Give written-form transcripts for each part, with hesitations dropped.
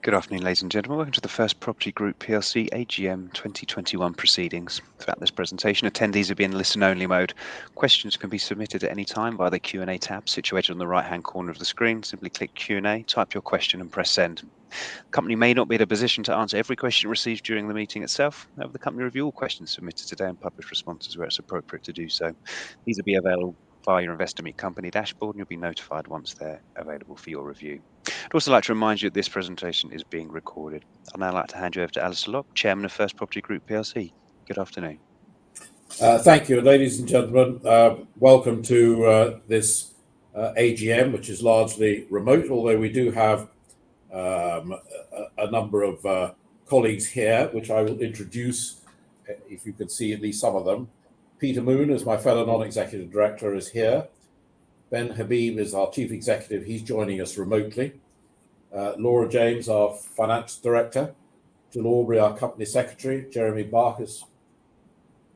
Good afternoon, ladies and gentlemen. Welcome to the First Property Group PLC AGM 2021 proceedings. Throughout this presentation, attendees will be in listen-only mode. Questions can be submitted at any time via the Q&A tab situated on the right-hand corner of the screen. Simply click Q&A, type your question and press send. The company may not be in a position to answer every question received during the meeting itself. However, the company review all questions submitted today and publish responses where it's appropriate to do so. These will be available via your Investor Meet Company dashboard, and you'll be notified once they're available for your review. I'd also like to remind you that this presentation is being recorded. I'd now like to hand you over to Alistair Locke, Chairman of First Property Group PLC. Good afternoon. Thank you, ladies and gentlemen. Welcome to this AGM, which is largely remote, although we do have a number of colleagues here, which I will introduce, if you can see at least some of them. Peter Moon, as my fellow non-executive director, is here. Ben Habib is our chief executive. He's joining us remotely. Laura James, our finance director. Jill Aubrey, our company secretary. Jeremy Barkis,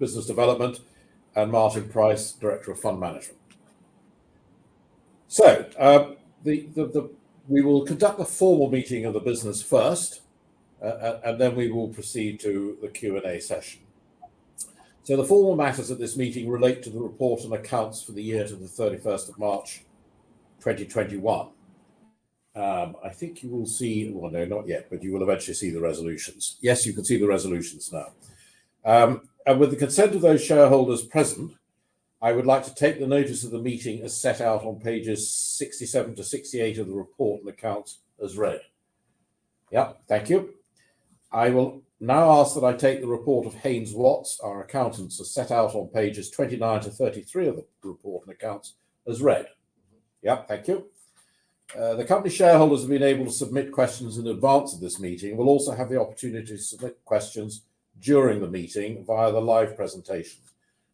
business development, and Martin Price, director of fund management. So we will conduct the formal meeting of the business first, and then we will proceed to the Q&A session. So the formal matters of this meeting relate to the report and accounts for the year to the 31st of March 2021. I think you will see, well, no, not yet, but you will eventually see the resolutions. Yes, you can see the resolutions now. And with the consent of those shareholders present, I would like to take the notice of the meeting as set out on pages 67 to 68 of the report and accounts as read. Yeah, thank you. I will now ask that I take the report of Haynes Watts, our accountants, as set out on pages 29 to 33 of the report and accounts as read. Yeah, thank you. The company shareholders have been able to submit questions in advance of this meeting and will also have the opportunity to submit questions during the meeting via the live presentation.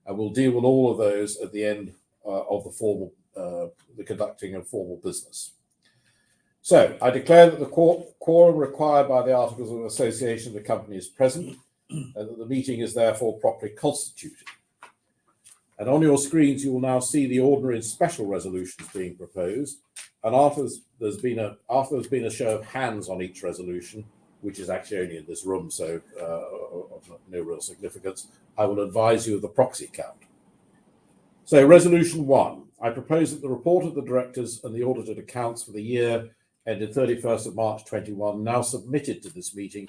And we'll deal with all of those at the end of the conducting of formal business. So I declare that the quorum required by the Articles of Association of the company is present, and that the meeting is therefore properly constituted. And on your screens, you will now see the ordinary and special resolutions being proposed. And after there's been a show of hands on each resolution, which is actually only in this room, so of no real significance, I will advise you of the proxy count. So Resolution 1, I propose that the report of the directors and the audited accounts for the year ended 31st of March 21, now submitted to this meeting,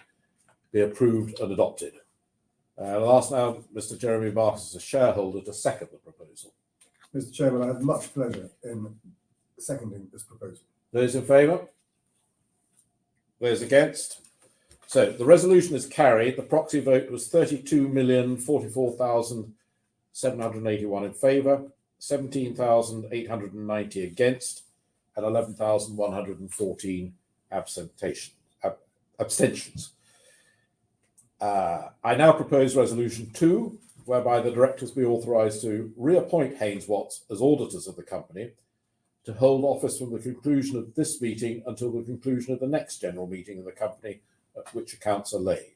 be approved and adopted. I'll ask now Mr. Jeremy Barkis, as a shareholder, to second the proposal. Mr. Chairman, I have much pleasure in seconding this proposal. Those in favour? Those against? So the resolution is carried. The proxy vote was 32,044,781 in favour, 17,890 against, and 11,114 abstentions. I now propose Resolution 2, whereby the directors be authorised to reappoint Haynes Watts as auditors of the company to hold office from the conclusion of this meeting until the conclusion of the next general meeting of the company at which accounts are laid.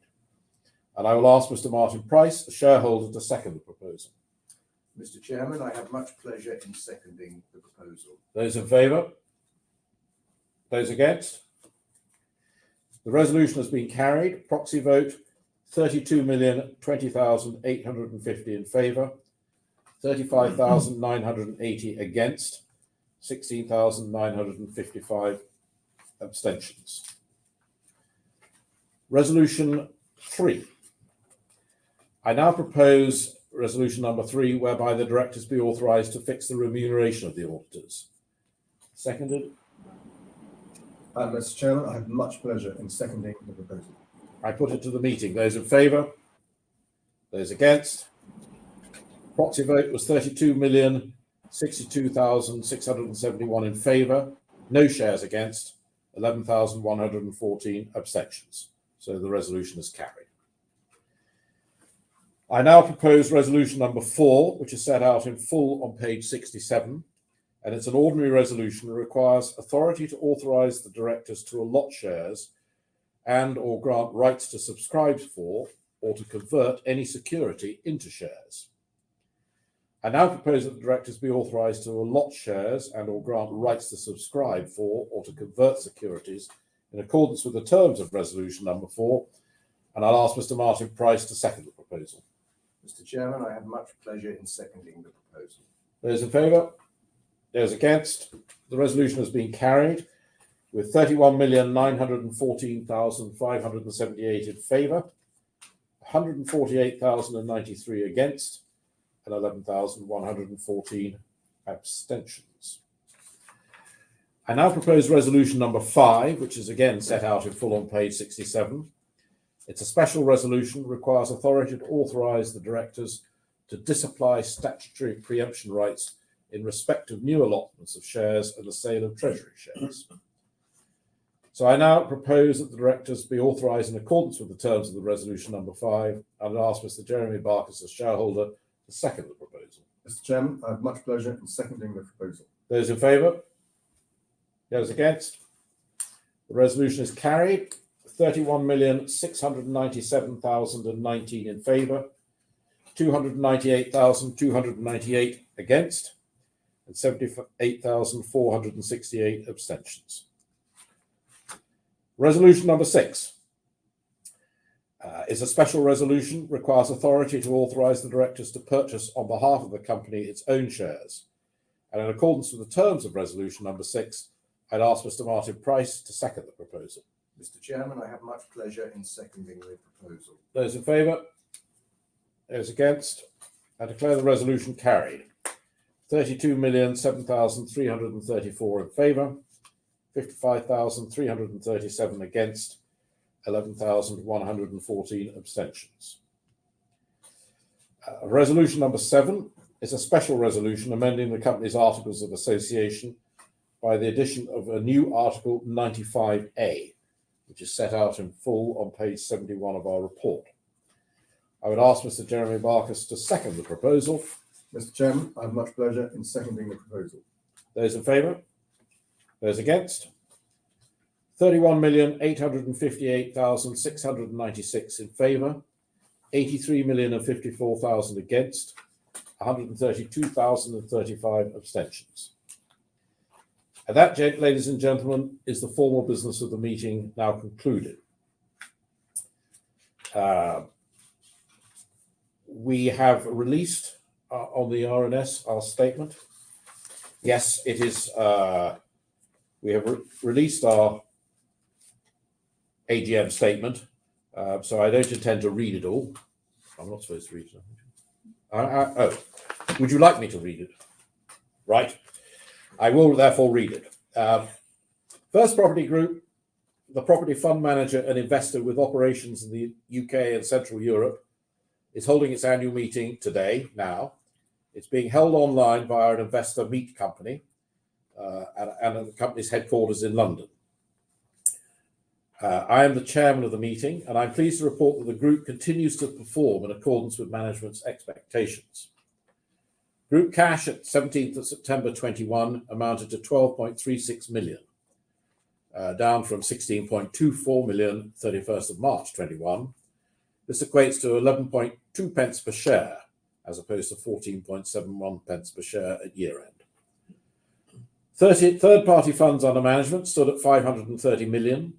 And I will ask Mr. Martin Price, a shareholder, to second the proposal. Mr. Chairman, I have much pleasure in seconding the proposal. Those in favour? Those against? The resolution has been carried. Proxy vote 32,020,850 in favour, 35,980 against, 16,955 abstentions. Resolution 3. I now propose resolution number 3, whereby the directors be authorised to fix the remuneration of the auditors. Seconded. Mr. Chairman, I have much pleasure in seconding the proposal. I put it to the meeting. Those in favour? Those against? Proxy vote was 32,062,671 in favour, no shares against, 11,114 abstentions. So the resolution is carried. I now propose resolution number 4, which is set out in full on page 67, and it's an ordinary resolution that requires authority to authorise the directors to allot shares and or grant rights to subscribe for or to convert any security into shares. I now propose that the directors be authorised to allot shares and or grant rights to subscribe for or to convert securities in accordance with the terms of resolution number 4, and I'll ask Mr. Martin Price to second the proposal. Mr. Chairman, I have much pleasure in seconding the proposal. Those in favour? Those against? The resolution has been carried with 31,914,578 in favour, 148,093 against, and 11,114 abstentions. I now propose resolution number 5, which is again set out in full on page 67. It's a special resolution, requires authority to authorise the directors to disapply statutory preemption rights in respect of new allotments of shares and the sale of treasury shares. So I now propose that the directors be authorised in accordance with the terms of the resolution number 5, and ask Mr. Jeremy Barkis, as shareholder, to second the proposal. Mr. Chairman, I have much pleasure in seconding the proposal. Those in favour? Those against? The resolution is carried. 31,697,019 in favour, 298,298 against, and 78,468 abstentions. Resolution number 6 is a special resolution, requires authority to authorise the directors to purchase on behalf of the company its own shares. And in accordance with the terms of resolution number 6, I'd ask Mr. Martin Price to second the proposal. Mr. Chairman, I have much pleasure in seconding the proposal. Those in favour? Those against? I declare the resolution carried. 32,007,334 in favour, 55,337 against, 11,114 abstentions. Resolution number 7 is a special resolution amending the company's Articles of Association by the addition of a new Article 95A, which is set out in full on page 71 of our report. I would ask Mr. Jeremy Barkis to second the proposal. Mr. Chairman, I have much pleasure in seconding the proposal. Those in favour? Those against? 31,858,696 in favour, 83,054,000 against, 132,035 abstentions. And that, ladies and gentlemen, is the formal business of the meeting now concluded. We have released on the RNS our statement. Yes, it is. We have released our AGM statement, so I don't intend to read it all. I'm not supposed to read it. Oh, would you like me to read it? Right. I will therefore read it. First Property Group, the property fund manager and investor with operations in the UK and Central Europe, is holding its annual meeting today, now. It's being held online via an investor meet company and the company's headquarters in London. I am the chairman of the meeting, and I'm pleased to report that the group continues to perform in accordance with management's expectations. Group cash at 17th of September 21 amounted to 12.36 million, down from 16.24 million 31st of March 21. This equates to 11.2 pence per share, as opposed to 14.71 pence per share at year end. Third-party funds under management stood at 530 million,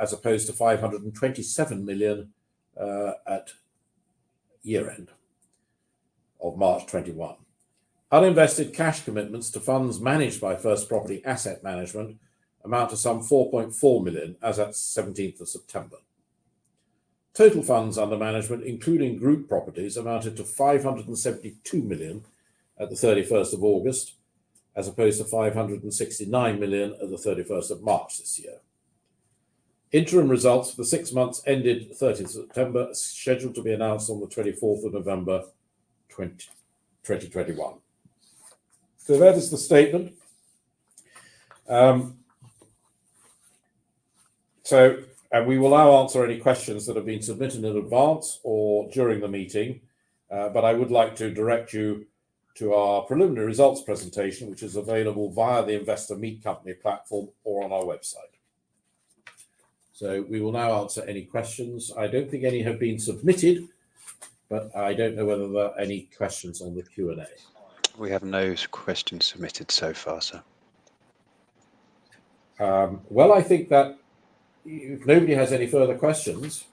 as opposed to 527 million at year end of March 21. Uninvested cash commitments to funds managed by First Property Asset Management amount to some 4.4 million as at 17th of September. Total funds under management, including group properties, amounted to 572 million at the 31st of August, as opposed to 569 million at the 31st of March this year. Interim results for the 6 months ended 30th September are scheduled to be announced on the 24th of November 2021. So that is the statement. And we will now answer any questions that have been submitted in advance or during the meeting, but I would like to direct you to our preliminary results presentation, which is available via the Investor Meet Company platform or on our website. So we will now answer any questions. I don't think any have been submitted, but I don't know whether there are any questions on the Q&A. We have no questions submitted so far, sir. Well, I think that if nobody has any further questions,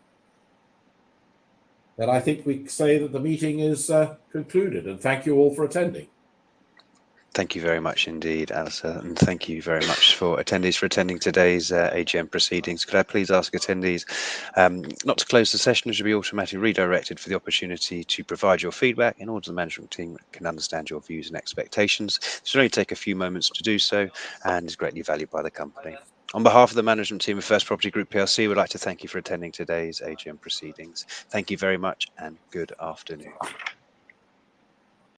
then I think we say that the meeting is concluded, and thank you all for attending. Thank you very much indeed, Alistair, and thank you very much for attendees for attending today's AGM proceedings. Could I please ask attendees not to close the session, as you'll be automatically redirected for the opportunity to provide your feedback in order the management team can understand your views and expectations. This will only take a few moments to do so and is greatly valued by the company. On behalf of the management team of First Property Group PLC, we'd like to thank you for attending today's AGM proceedings. Thank you very much and good afternoon.